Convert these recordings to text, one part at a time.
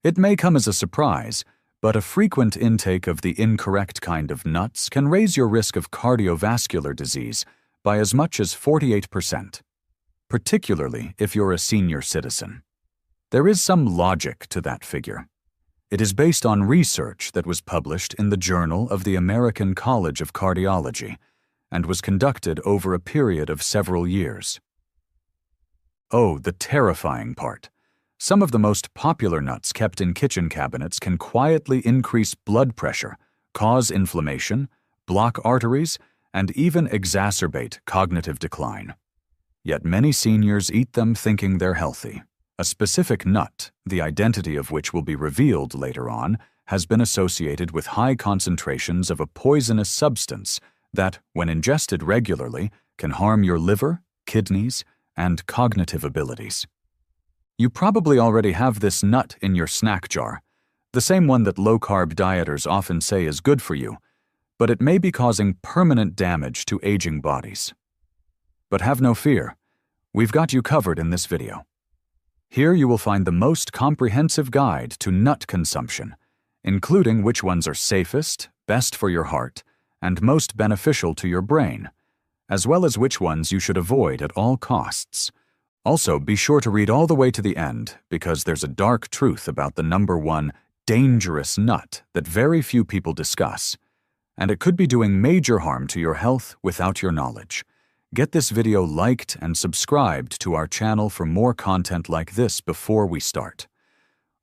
It may come as a surprise, but a frequent intake of the incorrect kind of nuts can raise your risk of cardiovascular disease by as much as 48%, particularly if you're a senior citizen. There is some logic to that figure. It is based on research that was published in the Journal of the American College of Cardiology and was conducted over a period of several years. Oh, the terrifying part. Some of the most popular nuts kept in kitchen cabinets can quietly increase blood pressure, cause inflammation, block arteries, and even exacerbate cognitive decline. Yet many seniors eat them thinking they're healthy. A specific nut, the identity of which will be revealed later on, has been associated with high concentrations of a poisonous substance that, when ingested regularly, can harm your liver, kidneys, and cognitive abilities. You probably already have this nut in your snack jar, the same one that low-carb dieters often say is good for you, but it may be causing permanent damage to aging bodies. But have no fear, we've got you covered in this video. Here you will find the most comprehensive guide to nut consumption, including which ones are safest, best for your heart, and most beneficial to your brain, as well as which ones you should avoid at all costs. Also, be sure to read all the way to the end, because there's a dark truth about the number one dangerous nut that very few people discuss, and it could be doing major harm to your health without your knowledge. Get this video liked and subscribed to our channel for more content like this before we start.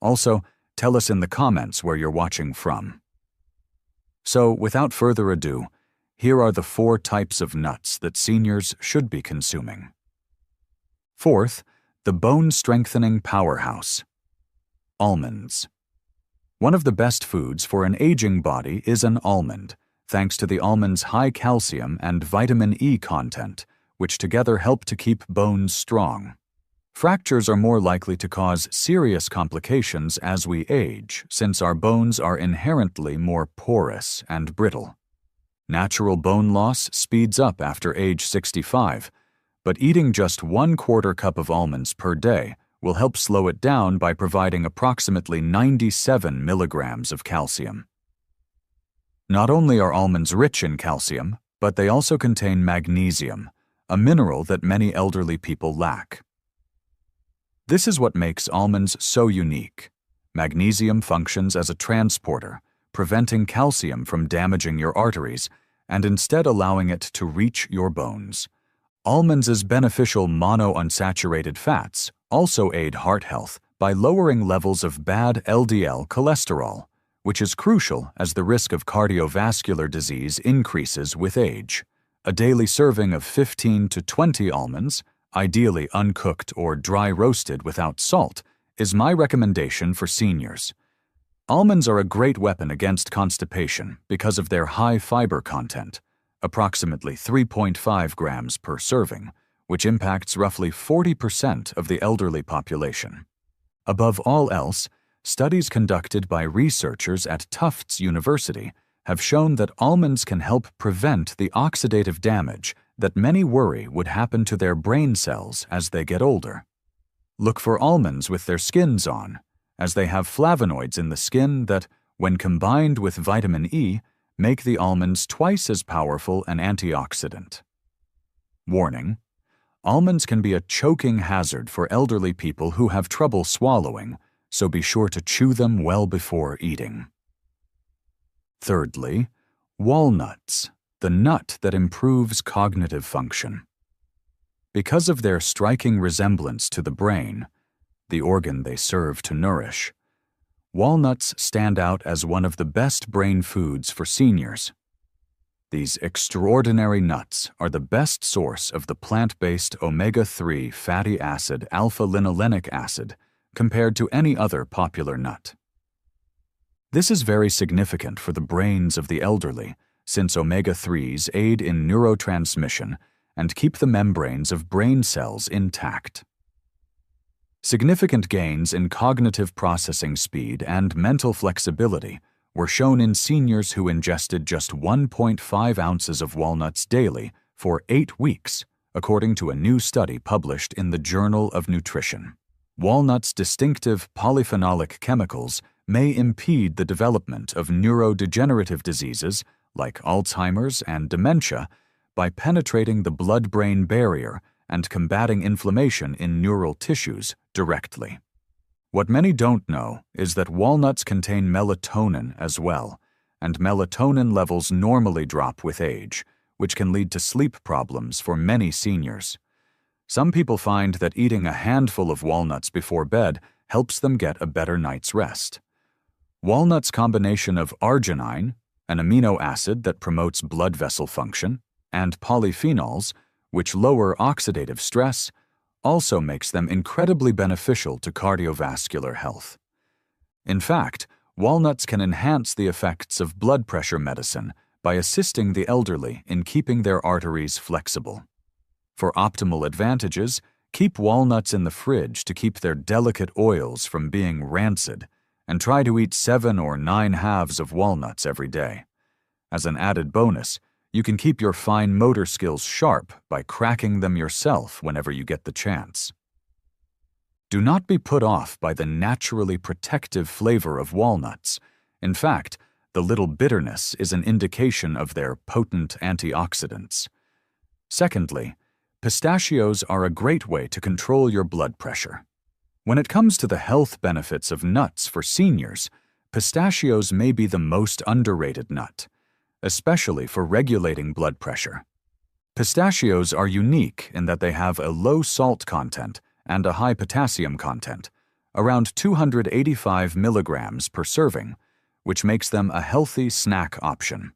Also, tell us in the comments where you're watching from. So, without further ado, here are the 4 types of nuts that seniors should be consuming. Fourth, the bone-strengthening powerhouse. Almonds. One of the best foods for an aging body is an almond, thanks to the almond's high calcium and vitamin E content, which together help to keep bones strong. Fractures are more likely to cause serious complications as we age, since our bones are inherently more porous and brittle. Natural bone loss speeds up after age 65, but eating just 1/4 cup of almonds per day will help slow it down by providing approximately 97 milligrams of calcium. Not only are almonds rich in calcium, but they also contain magnesium, a mineral that many elderly people lack. This is what makes almonds so unique. Magnesium functions as a transporter, preventing calcium from damaging your arteries and instead allowing it to reach your bones. Almonds' beneficial monounsaturated fats also aid heart health by lowering levels of bad LDL cholesterol, which is crucial as the risk of cardiovascular disease increases with age. A daily serving of 15 to 20 almonds, ideally uncooked or dry roasted without salt, is my recommendation for seniors. Almonds are a great weapon against constipation because of their high fiber content, approximately 3.5 grams per serving, which impacts roughly 40% of the elderly population. Above all else, studies conducted by researchers at Tufts University have shown that almonds can help prevent the oxidative damage that many worry would happen to their brain cells as they get older. Look for almonds with their skins on, as they have flavonoids in the skin that, when combined with vitamin E, make the almonds twice as powerful an antioxidant. Warning: almonds can be a choking hazard for elderly people who have trouble swallowing, so be sure to chew them well before eating. Thirdly, walnuts, the nut that improves cognitive function. Because of their striking resemblance to the brain, the organ they serve to nourish, walnuts stand out as one of the best brain foods for seniors. These extraordinary nuts are the best source of the plant-based omega-3 fatty acid alpha-linolenic acid compared to any other popular nut. This is very significant for the brains of the elderly, since omega-3s aid in neurotransmission and keep the membranes of brain cells intact. Significant gains in cognitive processing speed and mental flexibility were shown in seniors who ingested just 1.5 ounces of walnuts daily for 8 weeks, according to a new study published in the Journal of Nutrition. Walnuts' distinctive polyphenolic chemicals may impede the development of neurodegenerative diseases like Alzheimer's and dementia by penetrating the blood-brain barrier and combating inflammation in neural tissues directly. What many don't know is that walnuts contain melatonin as well, and melatonin levels normally drop with age, which can lead to sleep problems for many seniors. Some people find that eating a handful of walnuts before bed helps them get a better night's rest. Walnuts' combination of arginine, an amino acid that promotes blood vessel function, and polyphenols, which lower oxidative stress, also makes them incredibly beneficial to cardiovascular health. In fact, walnuts can enhance the effects of blood pressure medicine by assisting the elderly in keeping their arteries flexible. For optimal advantages, keep walnuts in the fridge to keep their delicate oils from being rancid, and try to eat 7 or 9 halves of walnuts every day. As an added bonus, you can keep your fine motor skills sharp by cracking them yourself whenever you get the chance. Do not be put off by the naturally protective flavor of walnuts. In fact, the little bitterness is an indication of their potent antioxidants. Secondly, pistachios are a great way to control your blood pressure. When it comes to the health benefits of nuts for seniors, pistachios may be the most underrated nut, especially for regulating blood pressure. Pistachios are unique in that they have a low salt content and a high potassium content, around 285 milligrams per serving, which makes them a healthy snack option.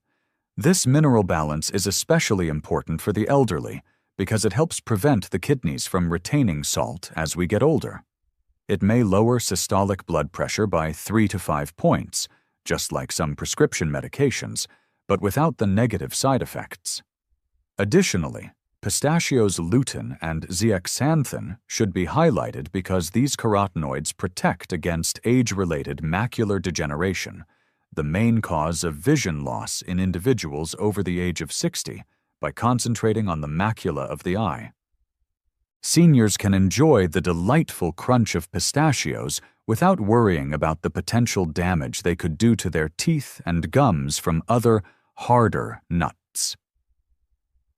This mineral balance is especially important for the elderly because it helps prevent the kidneys from retaining salt as we get older. It may lower systolic blood pressure by 3 to 5 points, just like some prescription medications, but without the negative side effects. Additionally, pistachios' lutein and zeaxanthin should be highlighted because these carotenoids protect against age-related macular degeneration, the main cause of vision loss in individuals over the age of 60, by concentrating on the macula of the eye. Seniors can enjoy the delightful crunch of pistachios without worrying about the potential damage they could do to their teeth and gums from other, harder nuts.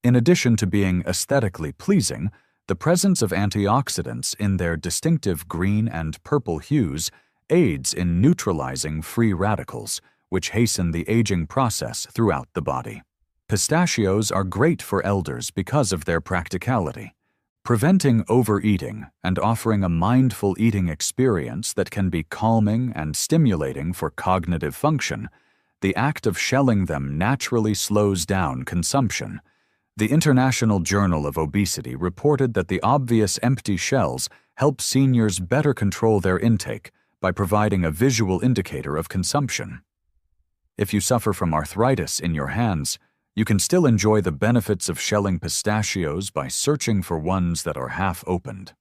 In addition to being aesthetically pleasing, the presence of antioxidants in their distinctive green and purple hues aids in neutralizing free radicals, which hasten the aging process throughout the body. Pistachios are great for elders because of their practicality, preventing overeating and offering a mindful eating experience that can be calming and stimulating for cognitive function. The act of shelling them naturally slows down consumption. The International Journal of Obesity reported that the obvious empty shells help seniors better control their intake by providing a visual indicator of consumption. If you suffer from arthritis in your hands, you can still enjoy the benefits of shelling pistachios by searching for ones that are half-opened.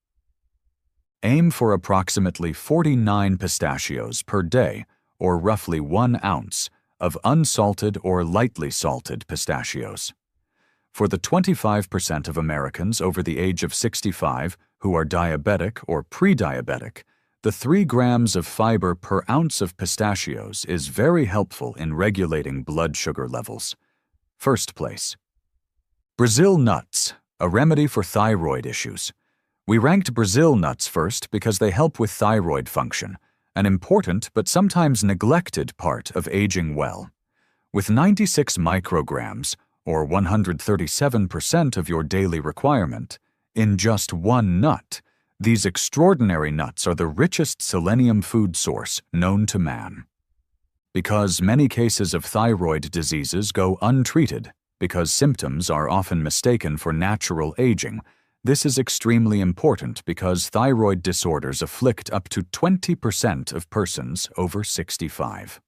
Aim for approximately 49 pistachios per day, or roughly 1 ounce, of unsalted or lightly salted pistachios. For the 25% of Americans over the age of 65 who are diabetic or pre-diabetic, the 3 grams of fiber per ounce of pistachios is very helpful in regulating blood sugar levels. First place. Brazil nuts, a remedy for thyroid issues. We ranked Brazil nuts first because they help with thyroid function, an important but sometimes neglected part of aging well. With 96 micrograms, or 137% of your daily requirement, in just 1 nut, these extraordinary nuts are the richest selenium food source known to man. Because many cases of thyroid diseases go untreated because symptoms are often mistaken for natural aging, this is extremely important because thyroid disorders afflict up to 20% of persons over 65.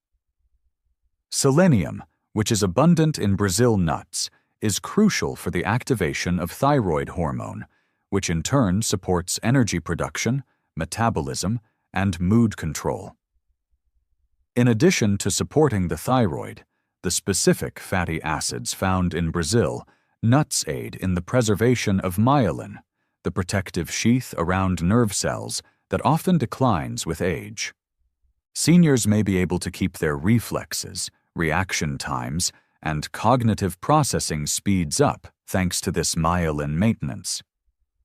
Selenium, which is abundant in Brazil nuts, is crucial for the activation of thyroid hormone, which in turn supports energy production, metabolism, and mood control. In addition to supporting the thyroid, the specific fatty acids found in Brazil, nuts aid in the preservation of myelin, the protective sheath around nerve cells that often declines with age. Seniors may be able to keep their reflexes, reaction times, and cognitive processing speeds up thanks to this myelin maintenance.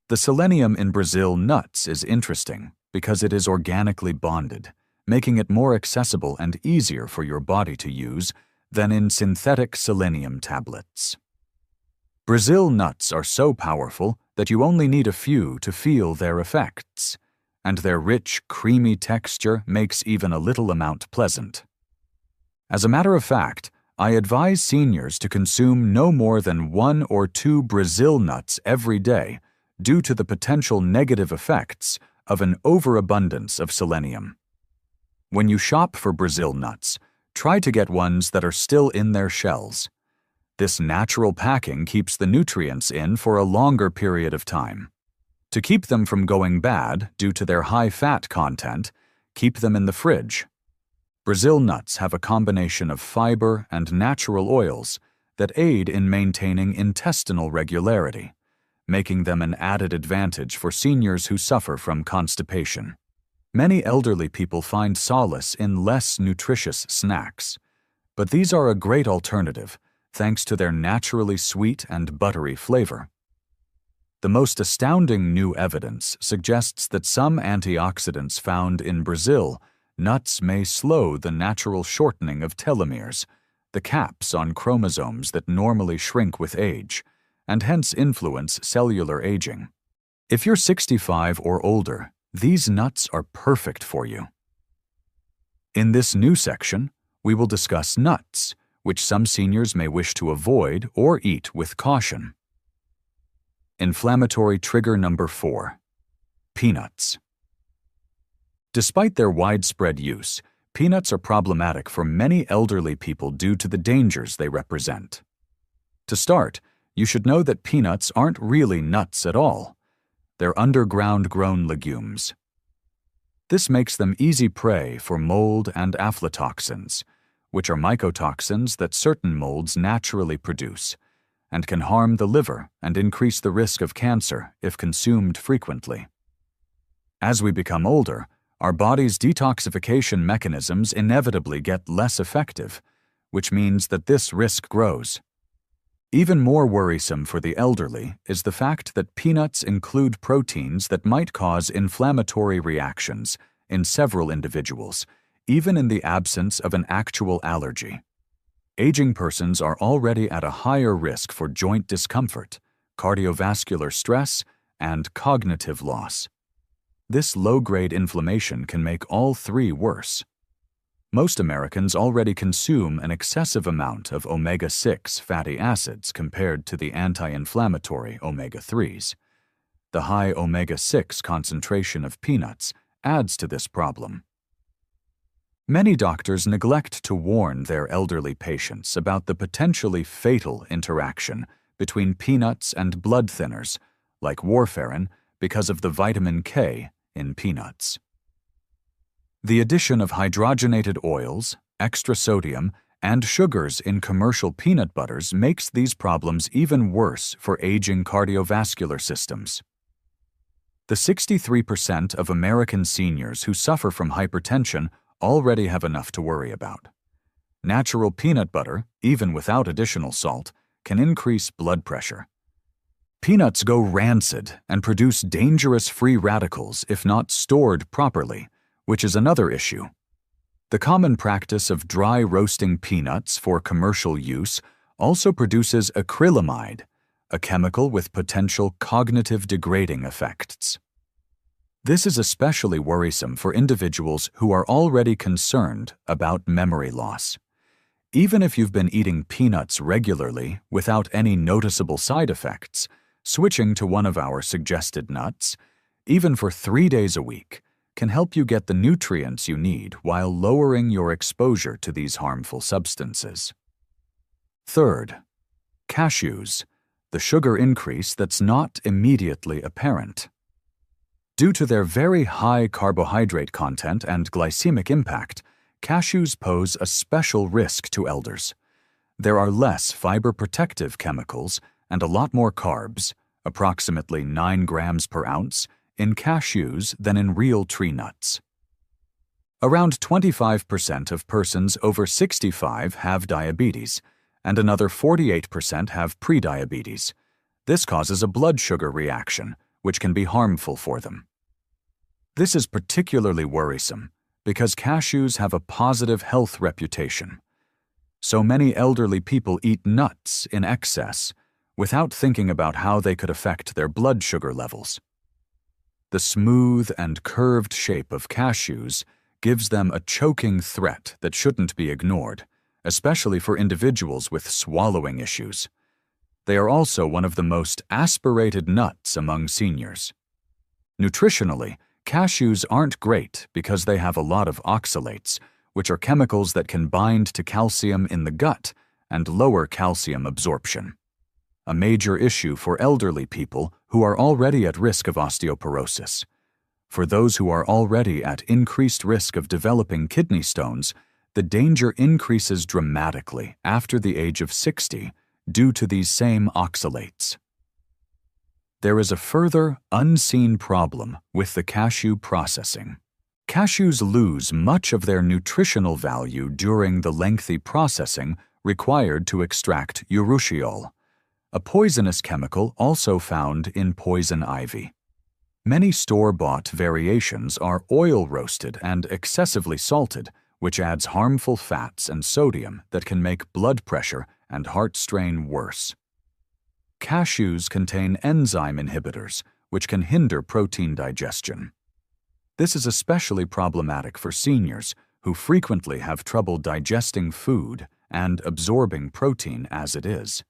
The selenium in Brazil nuts is interesting because it is organically bonded, making it more accessible and easier for your body to use than in synthetic selenium tablets. Brazil nuts are so powerful that you only need a few to feel their effects, and their rich, creamy texture makes even a little amount pleasant. As a matter of fact, I advise seniors to consume no more than 1 or 2 Brazil nuts every day due to the potential negative effects of an overabundance of selenium. When you shop for Brazil nuts, try to get ones that are still in their shells. This natural packing keeps the nutrients in for a longer period of time. To keep them from going bad due to their high fat content, keep them in the fridge. Brazil nuts have a combination of fiber and natural oils that aid in maintaining intestinal regularity, making them an added advantage for seniors who suffer from constipation. Many elderly people find solace in less nutritious snacks, but these are a great alternative thanks to their naturally sweet and buttery flavor. The most astounding new evidence suggests that some antioxidants found in Brazil nuts may slow the natural shortening of telomeres, the caps on chromosomes that normally shrink with age, and hence influence cellular aging. If you're 65 or older, these nuts are perfect for you. In this new section, we will discuss nuts, which some seniors may wish to avoid or eat with caution. Inflammatory trigger number 4. Peanuts. Despite their widespread use, peanuts are problematic for many elderly people due to the dangers they represent. To start, you should know that peanuts aren't really nuts at all. They're underground-grown legumes. This makes them easy prey for mold and aflatoxins, which are mycotoxins that certain molds naturally produce, and can harm the liver and increase the risk of cancer if consumed frequently. As we become older, our body's detoxification mechanisms inevitably get less effective, which means that this risk grows. Even more worrisome for the elderly is the fact that peanuts include proteins that might cause inflammatory reactions in several individuals, even in the absence of an actual allergy. Aging persons are already at a higher risk for joint discomfort, cardiovascular stress, and cognitive loss. This low-grade inflammation can make all three worse. Most Americans already consume an excessive amount of omega-6 fatty acids compared to the anti-inflammatory omega-3s. The high omega-6 concentration of peanuts adds to this problem. Many doctors neglect to warn their elderly patients about the potentially fatal interaction between peanuts and blood thinners, like warfarin, because of the vitamin K in peanuts. The addition of hydrogenated oils, extra sodium, and sugars in commercial peanut butters makes these problems even worse for aging cardiovascular systems. The 63% of American seniors who suffer from hypertension already have enough to worry about. Natural peanut butter, even without additional salt, can increase blood pressure. Peanuts go rancid and produce dangerous free radicals if not stored properly, which is another issue. The common practice of dry roasting peanuts for commercial use also produces acrylamide, a chemical with potential cognitive degrading effects. This is especially worrisome for individuals who are already concerned about memory loss. Even if you've been eating peanuts regularly without any noticeable side effects, switching to one of our suggested nuts, even for 3 days a week, can help you get the nutrients you need while lowering your exposure to these harmful substances. Third, cashews, the sugar increase that's not immediately apparent. Due to their very high carbohydrate content and glycemic impact, cashews pose a special risk to elders. There are less fiber-protective chemicals and a lot more carbs, approximately 9 grams per ounce, in cashews than in real tree nuts. Around 25% of persons over 65 have diabetes, and another 48% have prediabetes. This causes a blood sugar reaction, which can be harmful for them. This is particularly worrisome because cashews have a positive health reputation. So many elderly people eat nuts in excess without thinking about how they could affect their blood sugar levels. The smooth and curved shape of cashews gives them a choking threat that shouldn't be ignored, especially for individuals with swallowing issues. They are also one of the most aspirated nuts among seniors. Nutritionally, cashews aren't great because they have a lot of oxalates, which are chemicals that can bind to calcium in the gut and lower calcium absorption. A major issue for elderly people who are already at risk of osteoporosis. For those who are already at increased risk of developing kidney stones, the danger increases dramatically after the age of 60 due to these same oxalates. There is a further, unseen problem with the cashew processing. Cashews lose much of their nutritional value during the lengthy processing required to extract urushiol, a poisonous chemical also found in poison ivy. Many store-bought variations are oil-roasted and excessively salted, which adds harmful fats and sodium that can make blood pressure and heart strain worse. Cashews contain enzyme inhibitors, which can hinder protein digestion. This is especially problematic for seniors who frequently have trouble digesting food and absorbing protein as it is.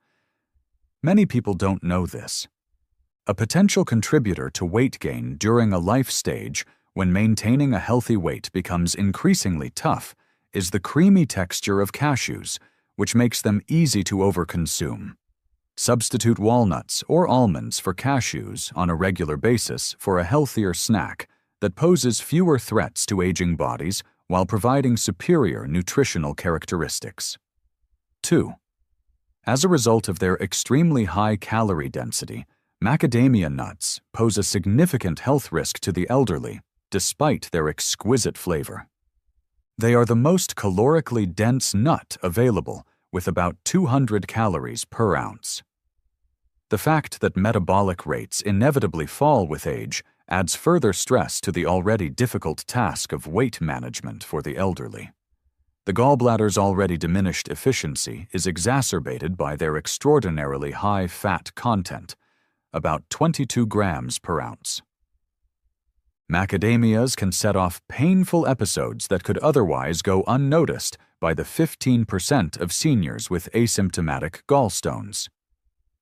Many people don't know this. A potential contributor to weight gain during a life stage when maintaining a healthy weight becomes increasingly tough is the creamy texture of cashews, which makes them easy to overconsume. Substitute walnuts or almonds for cashews on a regular basis for a healthier snack that poses fewer threats to aging bodies while providing superior nutritional characteristics. 2. As a result of their extremely high calorie density, macadamia nuts pose a significant health risk to the elderly, despite their exquisite flavor. They are the most calorically dense nut available, with about 200 calories per ounce. The fact that metabolic rates inevitably fall with age adds further stress to the already difficult task of weight management for the elderly. The gallbladder's already diminished efficiency is exacerbated by their extraordinarily high fat content, about 22 grams per ounce. Macadamias can set off painful episodes that could otherwise go unnoticed by the 15% of seniors with asymptomatic gallstones.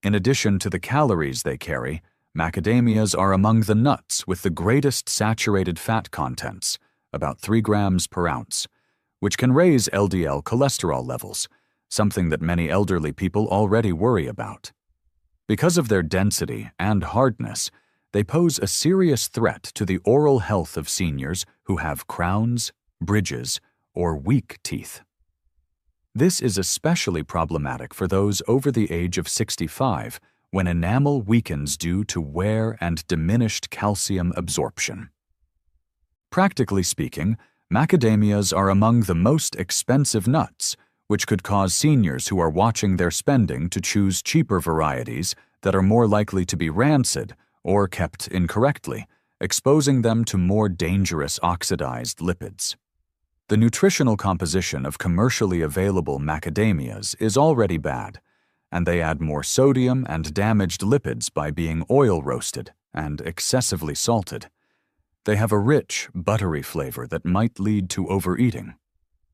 In addition to the calories they carry, macadamias are among the nuts with the greatest saturated fat contents, about 3 grams per ounce, which can raise LDL cholesterol levels, something that many elderly people already worry about. Because of their density and hardness, they pose a serious threat to the oral health of seniors who have crowns, bridges, or weak teeth. This is especially problematic for those over the age of 65 when enamel weakens due to wear and diminished calcium absorption. Practically speaking, macadamias are among the most expensive nuts, which could cause seniors who are watching their spending to choose cheaper varieties that are more likely to be rancid or kept incorrectly, exposing them to more dangerous oxidized lipids. The nutritional composition of commercially available macadamias is already bad, and they add more sodium and damaged lipids by being oil-roasted and excessively salted. They have a rich, buttery flavor that might lead to overeating,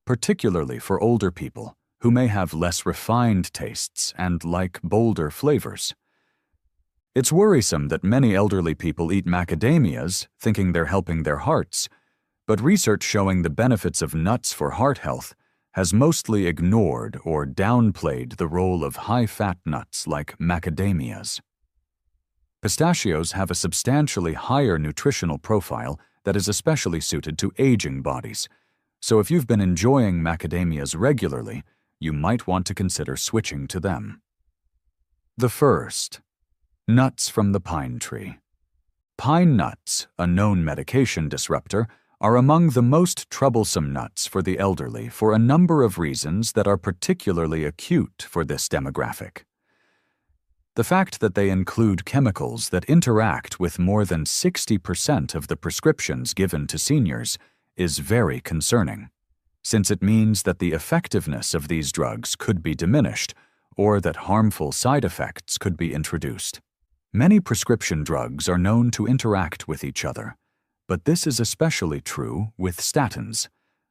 particularly for older people who may have less refined tastes and like bolder flavors. It's worrisome that many elderly people eat macadamias thinking they're helping their hearts, but research showing the benefits of nuts for heart health has mostly ignored or downplayed the role of high-fat nuts like macadamias. Pistachios have a substantially higher nutritional profile that is especially suited to aging bodies, so if you've been enjoying macadamias regularly, you might want to consider switching to them. The first, nuts from the pine tree. Pine nuts, a known medication disruptor, are among the most troublesome nuts for the elderly for a number of reasons that are particularly acute for this demographic. The fact that they include chemicals that interact with more than 60% of the prescriptions given to seniors is very concerning, since it means that the effectiveness of these drugs could be diminished or that harmful side effects could be introduced. Many prescription drugs are known to interact with each other, but this is especially true with statins,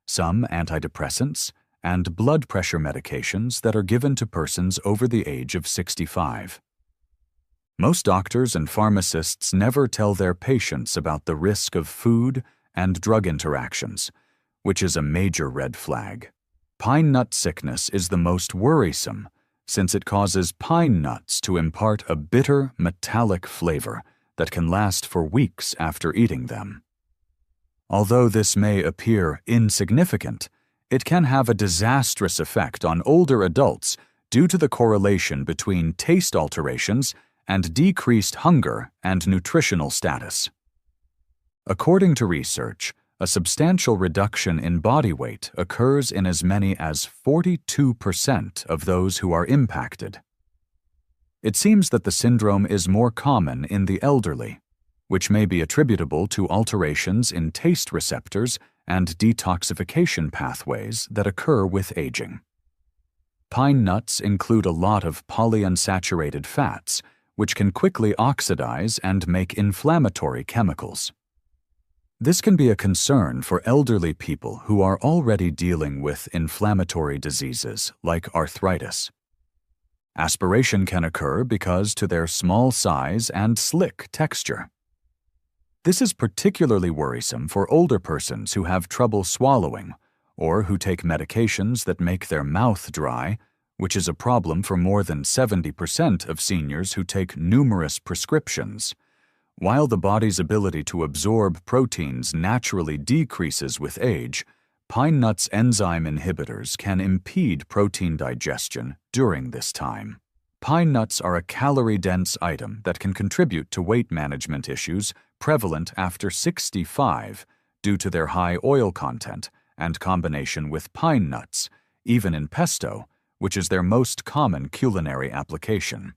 some antidepressants, and blood pressure medications that are given to persons over the age of 65. Most doctors and pharmacists never tell their patients about the risk of food and drug interactions, which is a major red flag. Pine nut sickness is the most worrisome since it causes pine nuts to impart a bitter, metallic flavor that can last for weeks after eating them. Although this may appear insignificant, it can have a disastrous effect on older adults due to the correlation between taste alterations and decreased hunger and nutritional status. According to research, a substantial reduction in body weight occurs in as many as 42% of those who are impacted. It seems that the syndrome is more common in the elderly, which may be attributable to alterations in taste receptors and detoxification pathways that occur with aging. Pine nuts include a lot of polyunsaturated fats, which can quickly oxidize and make inflammatory chemicals. This can be a concern for elderly people who are already dealing with inflammatory diseases like arthritis. Aspiration can occur because to their small size and slick texture. This is particularly worrisome for older persons who have trouble swallowing or who take medications that make their mouth dry, which is a problem for more than 70% of seniors who take numerous prescriptions. While the body's ability to absorb proteins naturally decreases with age, pine nuts enzyme inhibitors can impede protein digestion during this time. Pine nuts are a calorie-dense item that can contribute to weight management issues prevalent after 65 due to their high oil content and combination with pine nuts, even in pesto, which is their most common culinary application.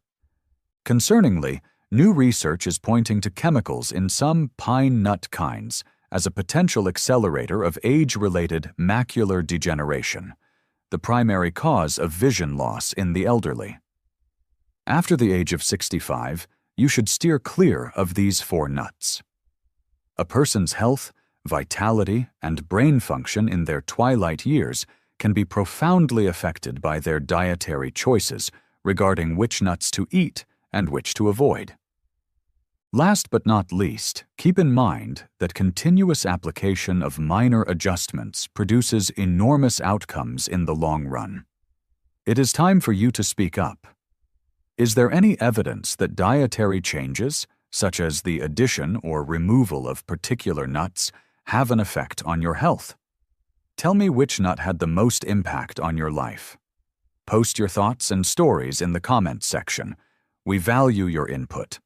Concerningly, new research is pointing to chemicals in some pine nut kinds as a potential accelerator of age-related macular degeneration, the primary cause of vision loss in the elderly. After the age of 65, you should steer clear of these 4 nuts. A person's health, vitality, and brain function in their twilight years can be profoundly affected by their dietary choices regarding which nuts to eat and which to avoid. Last but not least, keep in mind that continuous application of minor adjustments produces enormous outcomes in the long run. It is time for you to speak up. Is there any evidence that dietary changes, such as the addition or removal of particular nuts, have an effect on your health? Tell me which nut had the most impact on your life. Post your thoughts and stories in the comments section. We value your input.